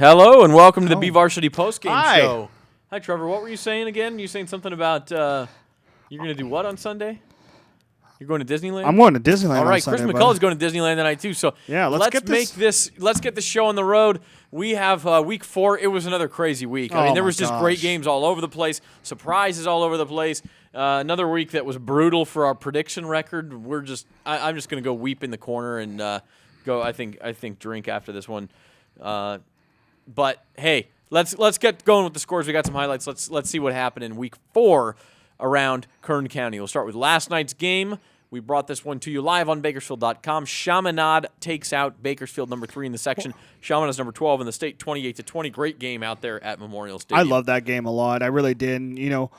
Hello and welcome to the BVarsity postgame show. Hi, Trevor. What were you saying again? You saying something about you're going to do what on Sunday? You're going to Disneyland? I'm going to Disneyland. All right, on Sunday, Chris McCullough's going to Disneyland tonight too. So yeah, let's get the show on the road. We have week 4. It was another crazy week. I mean, there was just great games all over the place, surprises all over the place. Another week that was brutal for our prediction record. I'm just going to go weep in the corner and go. I think drink after this one. But hey, let's get going with the scores. We got some highlights. Let's see what happened in week 4 around Kern County. We'll start with last night's game. We brought this one to you live on Bakersfield.com. CHAMINADE takes out Bakersfield, number 3 in the section. Chaminade's number 12 in the state, 28-20. Great game out there at Memorial Stadium. I love that game a lot. I really did. And,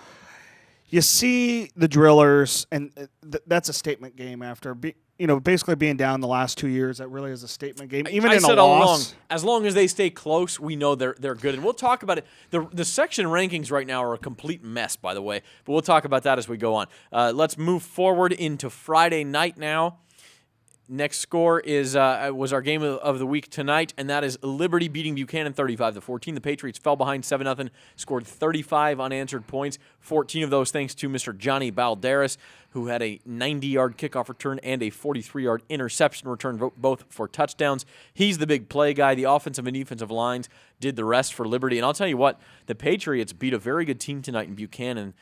you see the drillers, and that's a statement game after basically being down the last 2 years. That really is a statement game. Even in a loss, all along, as long as they stay close, we know they're good. And we'll talk about it. The section rankings right now are a complete mess, by the way. But we'll talk about that as we go on. Let's move forward into Friday night now. Next score was our game of the week tonight, and that is Liberty beating Buchanan 35-14. The Patriots fell behind 7-0, scored 35 unanswered points, 14 of those thanks to Mr. Johnny Balderas, who had a 90-yard kickoff return and a 43-yard interception return, both for touchdowns. He's the big play guy. The offensive and defensive lines did the rest for Liberty. And I'll tell you what, the Patriots beat a very good team tonight in Buchanan,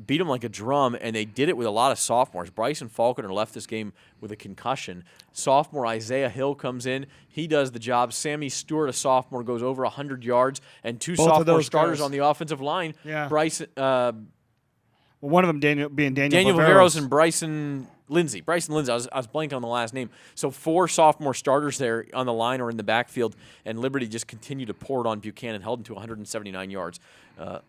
beat them like a drum, and they did it with a lot of sophomores. Bryson Falconer left this game with a concussion. Sophomore Isaiah Hill comes in. He does the job. Sammy Stewart, a sophomore, goes over 100 yards, and both sophomore starters on the offensive line. Yeah. Bryson, one of them Daniel Viveros and Bryson Lindsay. I was blanking on the last name. So 4 sophomore starters there on the line or in the backfield, and Liberty just continued to pour it on Buchanan, held them to 179 yards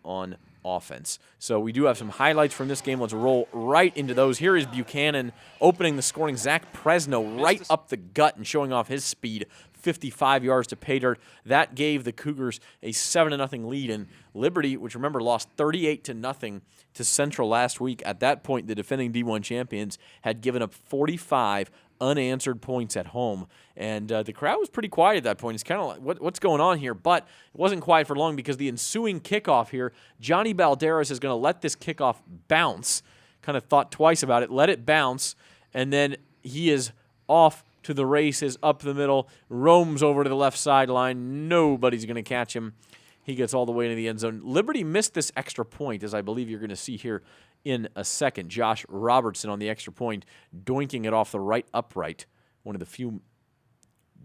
on offense. So we do have some highlights from this game. Let's roll right into those. Here is Buchanan opening the scoring. Zach Fresno right up the gut and showing off his speed. 55 yards to pay dirt. That gave the Cougars a 7-0 lead. And Liberty, which remember lost 38-0 to Central last week. At that point, the defending D1 champions had given up 45 unanswered points at home. And the crowd was pretty quiet at that point. It's kind of like, what's going on here? But it wasn't quiet for long because the ensuing kickoff here, Johnny Balderas is going to let this kickoff bounce. Kind of thought twice about it, let it bounce, and then he is off to the races, up the middle, roams over to the left sideline. Nobody's going to catch him. He gets all the way into the end zone. Liberty missed this extra point, as I believe you're going to see here in a second. Josh Robertson on the extra point, doinking it off the right upright. One of the few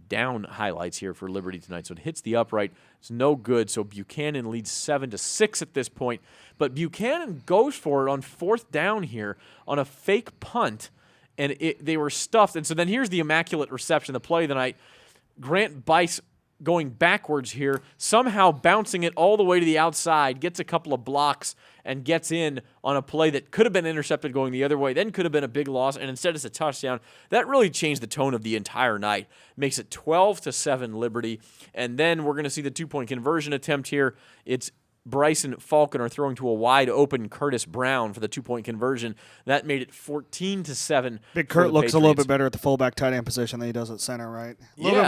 down highlights here for Liberty tonight. So it hits the upright. It's no good. So Buchanan leads 7-6 at this point. But Buchanan goes for it on 4th down here on a fake punt. And they were stuffed. And so then here's the immaculate reception, the play of the night. Grant Bice going backwards here, somehow bouncing it all the way to the outside, gets a couple of blocks, and gets in on a play that could have been intercepted going the other way, then could have been a big loss, and instead it's a touchdown. That really changed the tone of the entire night. Makes it 12-7 Liberty. And then we're going to see the 2-point conversion attempt here. It's Bryson Falconer throwing to a wide-open Curtis Brown for the 2-point conversion. That made it 14-7. Big Kurt looks a little bit better at the fullback tight end position than he does at center, right? A little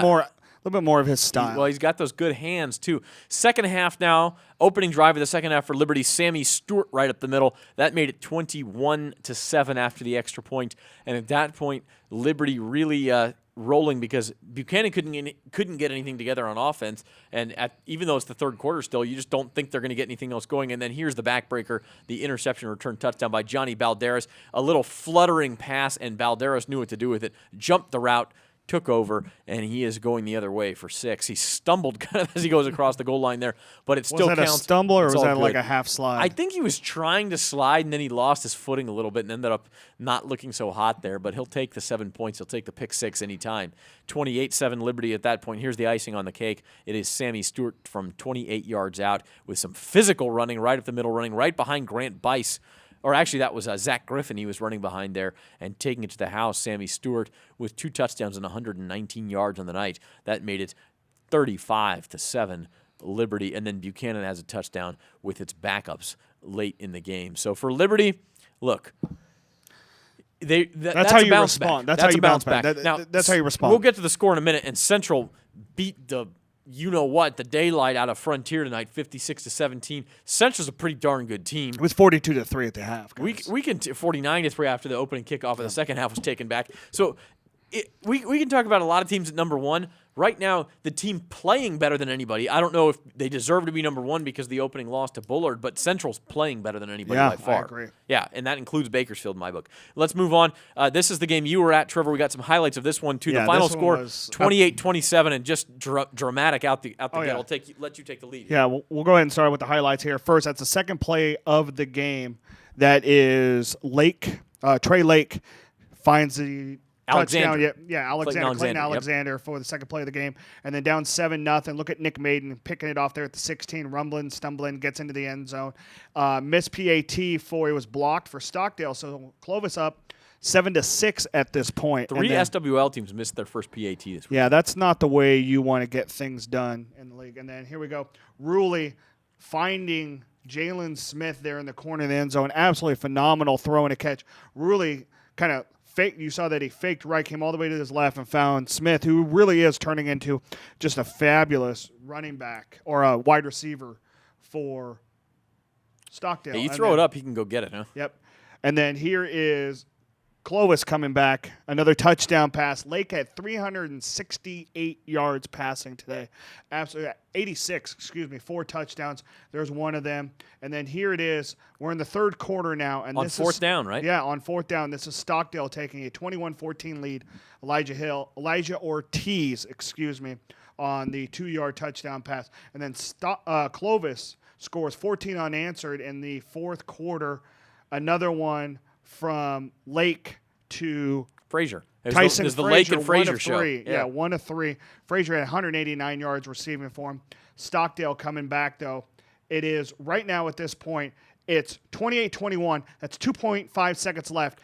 bit more of his style. He's got those good hands, too. Second half now, opening drive of the second half for Liberty. Sammy Stewart right up the middle. That made it 21-7 after the extra point. And at that point, Liberty really rolling because Buchanan couldn't get anything together on offense. And even though it's the third quarter still, you just don't think they're going to get anything else going. And then here's the backbreaker, the interception return touchdown by Johnny Balderas. A little fluttering pass, and Balderas knew what to do with it. Jumped the route, took over, and he is going the other way for 6. He stumbled kind of as he goes across the goal line there, but it still counts. Was that a stumble or was that like a half slide? I think he was trying to slide, and then he lost his footing a little bit and ended up not looking so hot there, but he'll take the 7 points. He'll take the pick 6 anytime. 28-7 Liberty at that point. Here's the icing on the cake. It is Sammy Stewart from 28 yards out with some physical running right up the middle, running right behind Grant Bice. Or actually, that was Zach Griffin. He was running behind there and taking it to the house. Sammy Stewart with 2 touchdowns and 119 yards on the night. That made it 35-7 Liberty. And then Buchanan has a touchdown with its backups late in the game. So for Liberty, look, that's how you respond. That's how you bounce back. Now, that's how you respond. We'll get to the score in a minute. And Central beat the you know what, the daylight out of Frontier tonight, 56-17. Central's a pretty darn good team. It was 42-3 at the half. Guys. We can 49-3 after the opening kickoff of the second half was taken back. So we can talk about a lot of teams at number one. Right now, the team playing better than anybody. I don't know if they deserve to be number one because of the opening loss to Bullard, but Central's playing better than anybody by far. I agree. Yeah, and that includes Bakersfield in my book. Let's move on. This is the game you were at, Trevor. We got some highlights of this one, too. Yeah, the final this one score, was 28-27, and just dramatic out the gate. yeah. I'll let you take the lead. Yeah, we'll go ahead and start with the highlights here. First, that's the second play of the game. That is Trey Lake finds the Alexander. touchdown. Yeah, Clayton Alexander for the second play of the game. And then down 7-0. Look at Nick Maiden picking it off there at the 16, rumbling, stumbling, gets into the end zone. Missed PAT it was blocked for Stockdale. So Clovis up 7-6 at this point. Three SWL teams missed their first PAT this week. Yeah, that's not the way you want to get things done in the league. And then here we go. Ruley finding Jalen Smith there in the corner of the end zone. Absolutely phenomenal throw and a catch. Ruley kind of faked. You saw that he faked right, came all the way to his left and found Smith, who really is turning into just a fabulous running back or a wide receiver for Stockdale. Yeah, you throw it up, he can go get it, huh? Yep. And then here is Clovis coming back, another touchdown pass. Lake had 368 yards passing today. Absolutely, 86, 4 touchdowns. There's one of them. And then here it is. We're in the third quarter now. And on fourth down, right? Yeah, on fourth down. This is Stockdale taking a 21-14 lead. Elijah Ortiz, on the 2-yard touchdown pass. And then Clovis scores 14 unanswered in the fourth quarter. Another one from Lake to Frazier. Tyson There's the Frazier, Lake and Frazier show. Yeah, 1 of 3. Frazier had 189 yards receiving for him. Stockdale coming back, though. It is right now at this point, it's 28-21. That's 2.5 seconds left.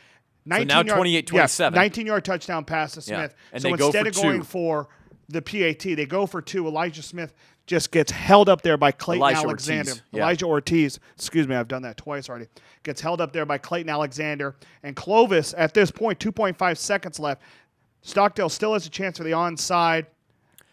So now 28-27. 19-yard touchdown pass to Smith. And so they go instead for of going two. for the PAT, they go for 2. Elijah Smith just gets held up there by Clayton Alexander. Ortiz. Yeah. Elijah Ortiz. I've done that twice already. Gets held up there by Clayton Alexander. And Clovis, at this point, 2.5 seconds left. Stockdale still has a chance for the onside.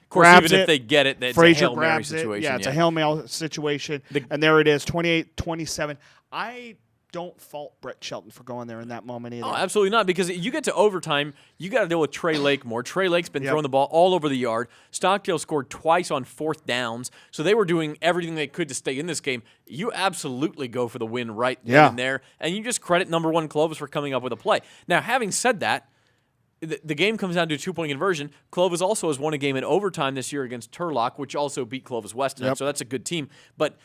Of course, even if they get it, it's Frazier a Hail Mary grabs situation. it. Yeah, it's a Hail Mary situation. And there it is, 28-27. I don't fault Brett Shelton for going there in that moment either. Oh, absolutely not, because you get to overtime, you got to deal with Trey Lake more. Trey Lake's been throwing the ball all over the yard. Stockdale scored twice on fourth downs, so they were doing everything they could to stay in this game. You absolutely go for the win right then and there, and you just credit number one Clovis for coming up with a play. Now, having said that, the game comes down to a 2-point conversion. Clovis also has won a game in overtime this year against Turlock, which also beat Clovis West tonight, so that's a good team. But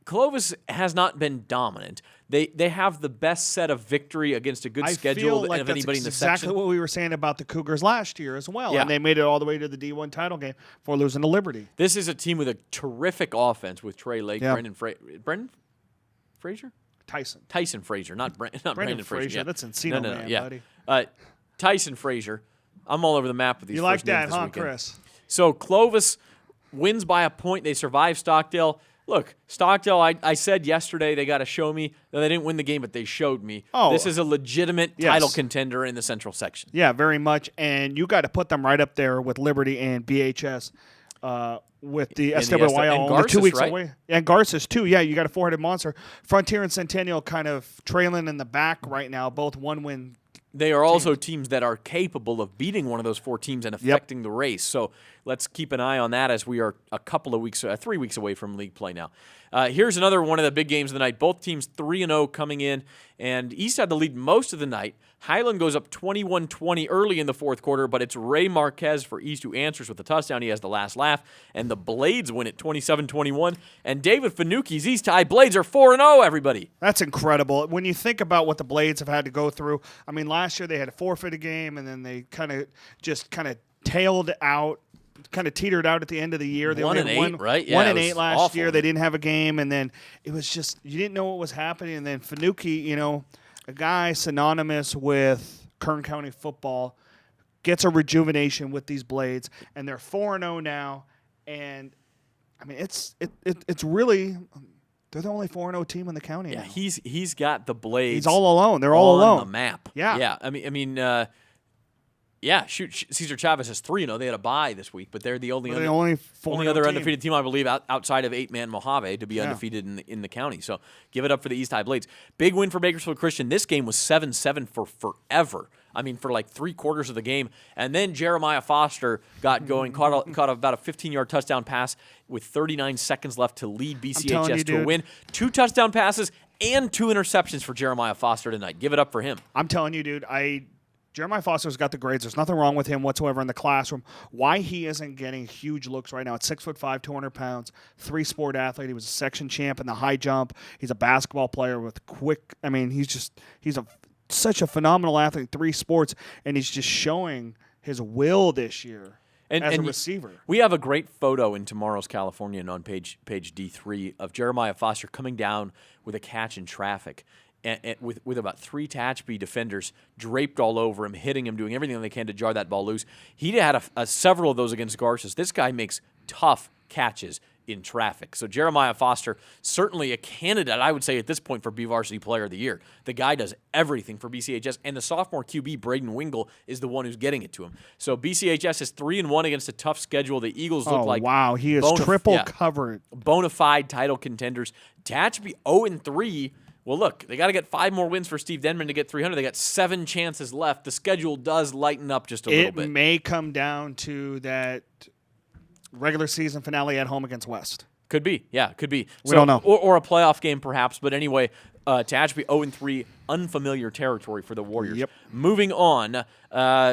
Clovis has not been dominant. They have the best set of victory against a good schedule of anybody in the section. Exactly what we were saying about the Cougars last year as well. Yeah. And they made it all the way to the D1 title game before losing to Liberty. This is a team with a terrific offense with Trey Lake, Brendan Frazier? Tyson Frazier, not Brandon Frazier. Yeah. That's Encino, man, buddy. Tyson Frazier. I'm all over the map with these. You first like names that, this huh, weekend. Chris? So Clovis wins by a point. They survive Stockdale. Look, Stockdale, I said yesterday they got to show me that they didn't win the game, but they showed me. This is a legitimate title contender in the Central section. Yeah, very much. And you got to put them right up there with Liberty and BHS with the SWYL only 2 weeks away. And Garces, too. Yeah, you got a four-headed monster. Frontier and Centennial kind of trailing in the back right now, both one-win. They are also teams that are capable of beating one of those 4 teams and affecting the race. So let's keep an eye on that as we are a couple of weeks, 3 weeks away from league play now. Here's another one of the big games of the night. Both teams 3-0 coming in, and East had the lead most of the night. Highland goes up 21-20 early in the fourth quarter, but it's Ray Marquez for East who answers with the touchdown. He has the last laugh, and the Blades win it 27-21. And David Finucchi's East High Blades are 4-0, everybody. That's incredible. When you think about what the Blades have had to go through, I mean, last year they had a forfeited game, and then they kind of tailed out, kind of tetered out at the end of the year. They 1-8, right? Yeah, 1-8 last awful. year. They didn't have a game, and then it was just you didn't know what was happening. And then Finucchi, a guy synonymous with Kern County football, gets a rejuvenation with these Blades, and they're 4-0 now. And I mean, it's really they're the only 4-0 team in the county. Yeah, now. he's got the Blades. He's all alone. They're all alone on the map. Yeah, yeah. I mean, Yeah, Cesar Chavez has 3-0. They had a bye this week, but they're the only only other team. undefeated team, I believe, outside of 8-man Mojave to be undefeated in the county. So give it up for the East High Blades. Big win for Bakersfield Christian. This game was 7-7 for forever. I mean, for like 3/4 of the game. And then Jeremiah Foster got going, caught about a 15-yard touchdown pass with 39 seconds left to lead BCHS to a win. 2 touchdown passes and 2 interceptions for Jeremiah Foster tonight. Give it up for him. I'm telling you, dude, Jeremiah Foster's got the grades. There's nothing wrong with him whatsoever in the classroom. Why he isn't getting huge looks right now? At 6'5", 200 pounds, 3-sport athlete. He was a section champ in the high jump. He's a basketball player with quick. I mean, he's such a phenomenal athlete in 3 sports, and he's just showing his will this year as a receiver. We have a great photo in tomorrow's Californian on page D3 of Jeremiah Foster coming down with a catch in traffic. And with about 3 TEHACHAPI defenders draped all over him, hitting him, doing everything they can to jar that ball loose. He had several of those against Garces. This guy makes tough catches in traffic. So Jeremiah Foster, certainly a candidate, I would say, at this point for BVarsity Player of the Year. The guy does everything for BCHS, and the sophomore QB, Braden Wingle, is the one who's getting it to him. So BCHS is 3-1 against a tough schedule. The Eagles look like wow, he is triple covered. Bona fide title contenders. TEHACHAPI 0-3. Well, look, they got to get 5 more wins for Steve Denman to get 300. They got 7 chances left. The schedule does lighten up just a little bit. It may come down to that regular season finale at home against West. Could be. Yeah, could be. We don't know. Or a playoff game, perhaps. But anyway, TEHACHAPI 0-3, unfamiliar territory for the Warriors. Yep. Moving on,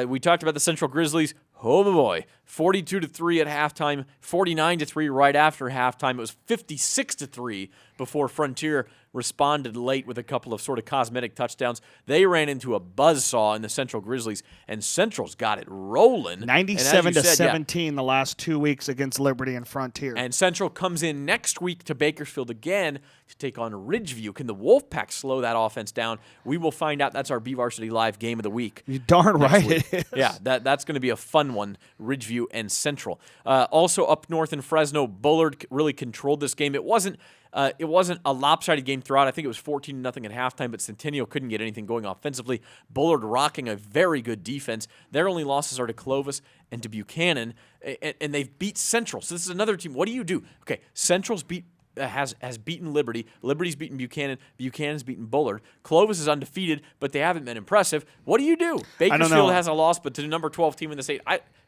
we talked about the Central Grizzlies. Oh, boy. 42-3 at halftime, 49-3 right after halftime. It was 56-3 before Frontier responded late with a couple of sort of cosmetic touchdowns. They ran into a buzzsaw in the Central Grizzlies, and Central's got it rolling. 97-17 the last 2 weeks against Liberty and Frontier. And Central comes in next week to Bakersfield again to take on Ridgeview. Can the Wolfpack slow that offense down? We will find out. That's our BVarsity Live game of the week. You're darn right it is. Yeah, that's going to be a fun one, Ridgeview and Central. Also up north in Fresno, Bullard really controlled this game. It wasn't a lopsided game throughout. I think it was 14-0 at halftime, but Centennial couldn't get anything going offensively. Bullard rocking a very good defense. Their only losses are to Clovis and to Buchanan, and they've beat Central. So this is another team. What do you do? Okay, Central's has beaten Liberty. Liberty's beaten Buchanan. Buchanan's beaten Bullard. Clovis is undefeated, but they haven't been impressive. What do? Bakersfield has a loss, but to the number 12 team in the state,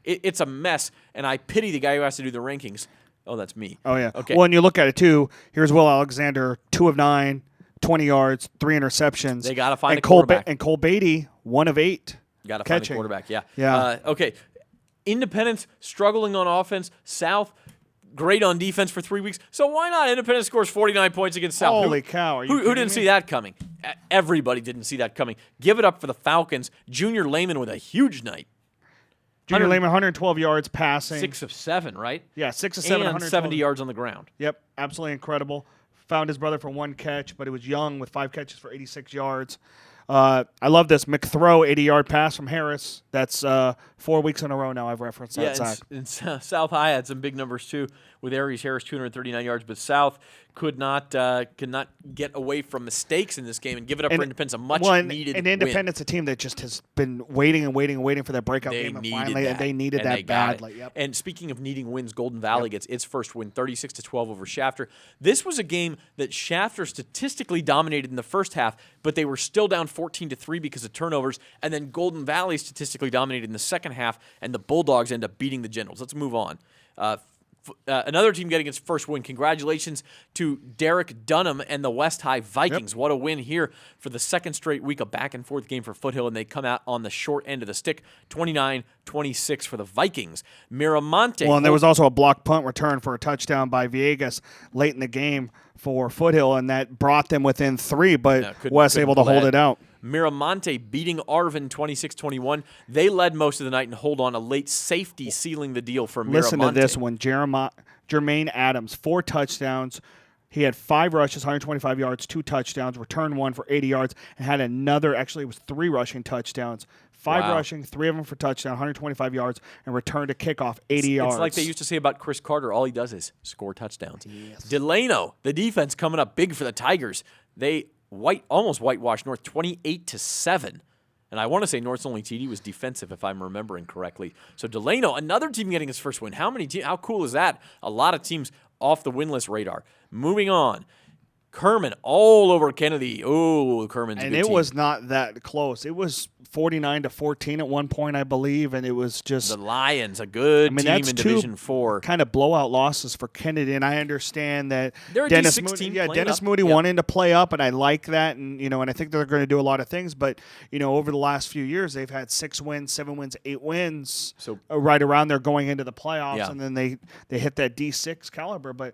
it's a mess, and I pity the guy who has to do the rankings. Oh, that's me. Oh, yeah. Okay. Well, and you look at it, too. Here's Will Alexander, 2 of 9, 20 yards, 3 interceptions. They got to find a quarterback. And Cole Beatty, 1 of 8 Got to find a quarterback, yeah. Yeah. Okay. Independence, struggling on offense. South, great on defense for 3 weeks. So why not? Independence scores 49 points against South. Holy cow. Who didn't see that coming? Everybody didn't see that coming. Give it up for the Falcons. Junior Lehman with a huge night. Junior Lehman, 112 yards passing. 6 of 7, right? Yeah, 6 of 7, and 70 yards on the ground. Yep, absolutely incredible. Found his brother for 1 catch, but it was Young with 5 catches for 86 yards. I love this McThrow 80-yard pass from Harris. That's 4 weeks in a row now I've referenced that, Zach. And South High had some big numbers too with Aries Harris 239 yards, but South could not get away from mistakes in this game and give it up for Independence, a much-needed win. And Independence, a team that just has been waiting for that breakout game, and finally they needed that badly. Yep. And speaking of needing wins, Golden Valley gets its first win, 36-12 over Shafter. This was a game that Shafter statistically dominated in the first half, but they were still down 14-3 because of turnovers, and then Golden Valley statistically dominated in the second half, and the Bulldogs end up beating the Generals. Let's move on. Another team getting its first win. Congratulations to Derek Dunham and the West High Vikings. Yep. What a win here for the second straight week, a back-and-forth game for Foothill, and they come out on the short end of the stick, 29-26 for the Vikings. Miramonte. Well, and there was also a block punt return for a touchdown by Villegas late in the game for Foothill, and that brought them within 3, but West able to hold it out. Miramonte beating ARVIN 26-21. They led most of the night and hold on a late safety sealing the deal for Miramonte. Listen to this one. Jermaine Adams, 4 touchdowns. He had 5 rushes, 125 yards, 2 touchdowns, returned 1 for 80 yards, and had another, actually it was 3 rushing touchdowns. 5 rushing, 3 of them for touchdown, 125 yards, and returned a kickoff, 80 yards. It's like they used to say about Chris Carter. All he does is score touchdowns. Yes. DELANO, the defense coming up big for the Tigers. They almost whitewashed North 28-7. And I want to say North's only TD was defensive, if I'm remembering correctly. So DELANO, another team getting his first win. How cool is that? A lot of teams off the winless radar. Moving on. KERMAN all over Kennedy. Oh, KERMAN's a good team. And it was not that close. It was 49-14 at one point, I believe, and it was just the Lions, a good team in Division 4. Kind of blowout losses for Kennedy, and I understand that They're Dennis Moody wanting to play up, and I like that, and and I think they're going to do a lot of things. But over the last few years, they've had 6 wins, 7 wins, 8 wins, so right around there going into the playoffs, Yeah. and then they hit that D6 caliber, but.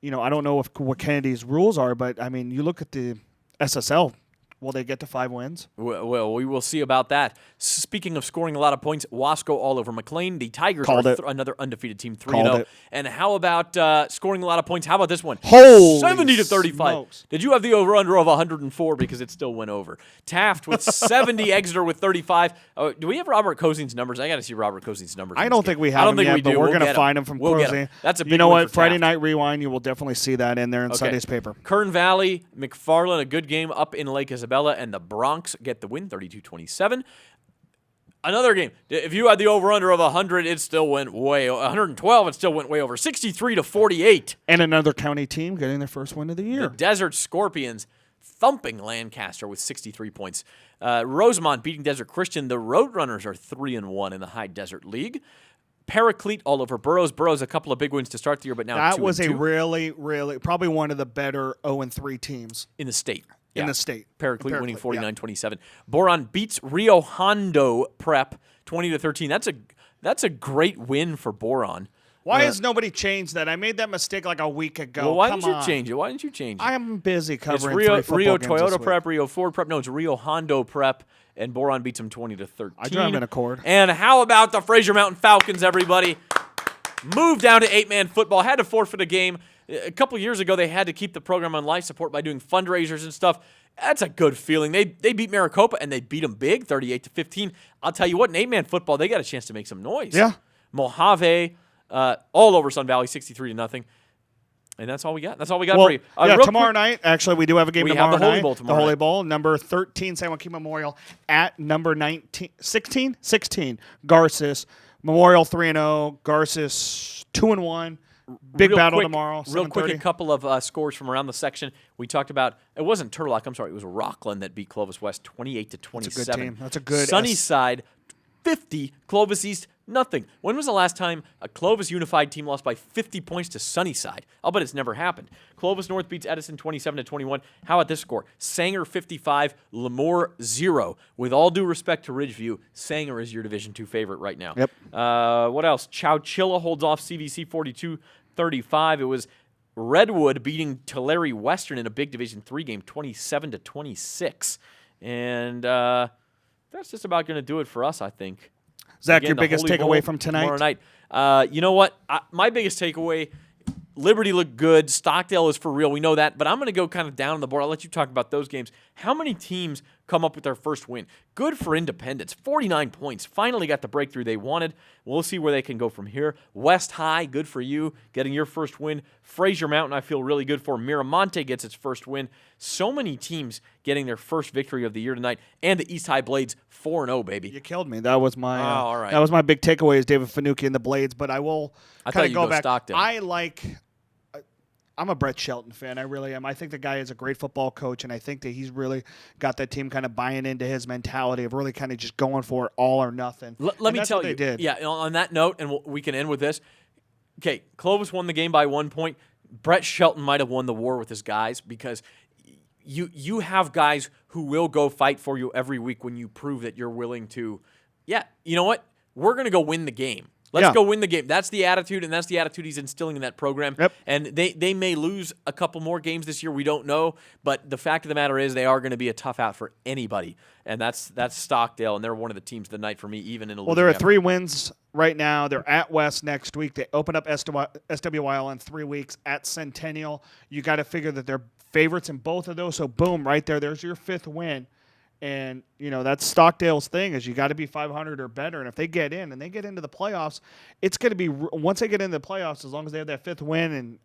I don't know what Kennedy's rules are, but, I mean, you look at the SSL. Will they get to 5 wins? Well, we will see about that. Speaking of scoring a lot of points, WASCO all over McLean. The Tigers are another undefeated team, 3-0. And how about scoring a lot of points? How about this one? Holy 70-35. smokes. Did you have the over-under of 104 because it still went over? Taft with 70, Exeter with 35. Oh, do we have Robert Cosin's numbers? I got to see Robert Cosin's numbers. I don't think we have them yet, but we're going to find them from Cosin. That's a big You know win what? for Friday Taft. Night Rewind, you will definitely see that in there in Sunday's paper. Kern Valley, McFarland, a good game up in Lake Isabella, and the Bronx get the win, 32-27. Another game. If you had the over-under of 100, it still went 112, it still went way over. 63-48. And another county team getting their first win of the year. The Desert Scorpions thumping Lancaster with 63 points. Rosamond beating Desert Christian. The Roadrunners are 3-1 in the High Desert League. Paraclete all over Burroughs. Burroughs a couple of big wins to start the year, but now 2-2. That was a really, probably one of the better 0-3 teams. In the state. In the state. Paraclete winning 49-27. Boron beats Rio Hondo Prep 20-13. That's a great win for Boron. Why has nobody changed that? I made that mistake like a week ago. Well, why didn't you change it? Why didn't you change it? I'm busy covering it's Rio games Toyota Prep, Rio Ford Prep. No, it's Rio Hondo Prep, and Boron beats them 20-13. I drive in Accord. And how about the Fraser Mountain Falcons, everybody? Moved down to 8-man football. Had to forfeit a game. A couple years ago, they had to keep the program on life support by doing fundraisers and stuff. That's a good feeling. They beat Maricopa, and they beat them big, 38-15. I'll tell you what, in 8-man football, they got a chance to make some noise. Yeah. Mojave, all over Sun Valley, 63-0. And that's all we got. That's all we got for you. Tomorrow night, actually, we do have a game tomorrow night. We have the Holy Bowl tomorrow The Holy Bowl, number 13, San Joaquin Memorial, at number 16, Garces. Memorial 3-0, Garces 2-1. Big battle tomorrow. Real quick, a couple of scores from around the section. We talked about, it wasn't Turtle Rock, I'm sorry, it was Rockland that beat Clovis West 28-27. That's a good team. That's a good Sunnyside 50, Clovis East nothing. When was the last time a Clovis Unified team lost by 50 points to Sunnyside? I'll bet it's never happened. Clovis North beats Edison 27-21. How about this score? Sanger 55, Lemoore 0. With all due respect to Ridgeview, Sanger is your Division II favorite right now. Yep. What else? Chowchilla holds off CVC 42-35. It was Redwood beating Tulare Western in a big Division III game, 27-26. And that's just about going to do it for us, I think. Zach, Again, your biggest takeaway from tonight? Tomorrow night. You know what? My biggest takeaway, Liberty looked good. Stockdale is for real. We know that. But I'm going to go kind of down the board. I'll let you talk about those games. How many teams come up with their first win? Good for Independence. 49 points. Finally got the breakthrough they wanted. We'll see where they can go from here. West High, good for you, getting your first win. Fraser Mountain, I feel really good for. MIRA gets its first win. So many teams getting their first victory of the year tonight. And the East High Blades, 4-0, baby. You killed me. That was my all right. That was my big takeaway is David Fanucci and the Blades. But I will kind of go back. Stockdale. I'm a Brett Shelton fan. I really am. I think the guy is a great football coach, and I think that he's really got that team kind of buying into his mentality of really kind of just going for it all or nothing. Let me tell you. They did. Yeah, on that note, and we can end with this. Okay, Clovis won the game by 1 point. Brett Shelton might have won the war with his guys because you have guys who will go fight for you every week when you prove that you're willing to, yeah, you know what? We're going to go win the game. Let's go win the game. That's the attitude, and that's the attitude he's instilling in that program. Yep. And they may lose a couple more games this year. We don't know. But the fact of the matter is they are going to be a tough out for anybody. And that's Stockdale, and they're one of the teams of the night for me, even in a losing Well, there are effort. 3 wins right now. They're at West next week. They open up SWYL in 3 weeks at Centennial. You got to figure that they're favorites in both of those. So, boom, right there. There's your 5th win. And, you know, that's Stockdale's thing is you got to be 500 or better. And if they get in and they get into the playoffs, it's going to be – once they get into the playoffs, as long as they have that 5th win, and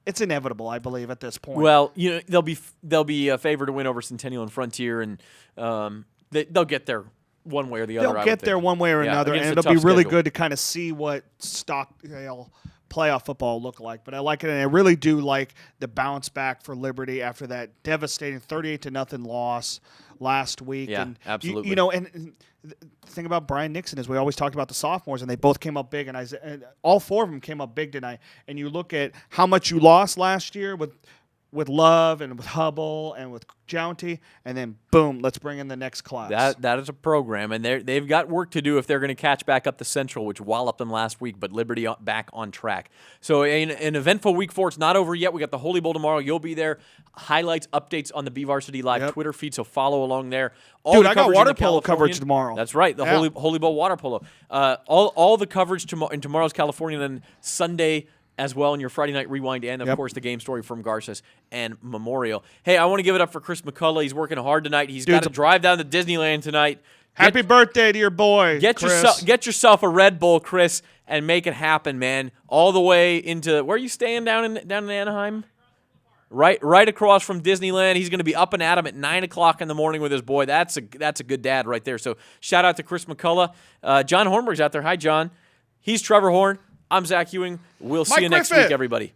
it's inevitable, I believe, at this point. Well, you know, they'll be favored to win over Centennial and Frontier, and they'll get there one way or the other. They'll I would get there think. one way or Yeah, another, and against a it'll be tough really schedule. good to kind of see what Stockdale playoff football look like. But I like it, and I really do like the bounce back for Liberty after that devastating 38-0 loss last week. Yeah, and absolutely. You know, and the thing about Brian Nixon is we always talked about the sophomores, and they both came up big, and all four of them came up big tonight. And you look at how much you lost last year with Love and with Hubble and with Jounty, and then boom, let's bring in the next class. That is a program, and they've got work to do if they're going to catch back up the Central, which walloped them last week, but Liberty back on track. So an eventful week 4. It's not over yet. We got the Holy Bowl tomorrow. You'll be there. Highlights, updates on the BVarsity Live Twitter feed, so follow along there. Dude, I got water polo coverage tomorrow. That's right, the Holy Bowl water polo. All the coverage in tomorrow's California, and then Sunday as well in your Friday Night Rewind, and, of course, the game story from Garces and Memorial. Hey, I want to give it up for Chris McCullough. He's working hard tonight. He's got to drive down to Disneyland tonight. Happy birthday to your boy, Chris. Get yourself a Red Bull, Chris, and make it happen, man. All the way into – where are you staying down in Anaheim? Right across from Disneyland. He's going to be up and at him at 9 o'clock in the morning with his boy. That's a good dad right there. So shout out to Chris McCullough. John Hornberg's out there. Hi, John. He's Trevor Horn. I'm Zach Ewing. We'll see you next week, everybody.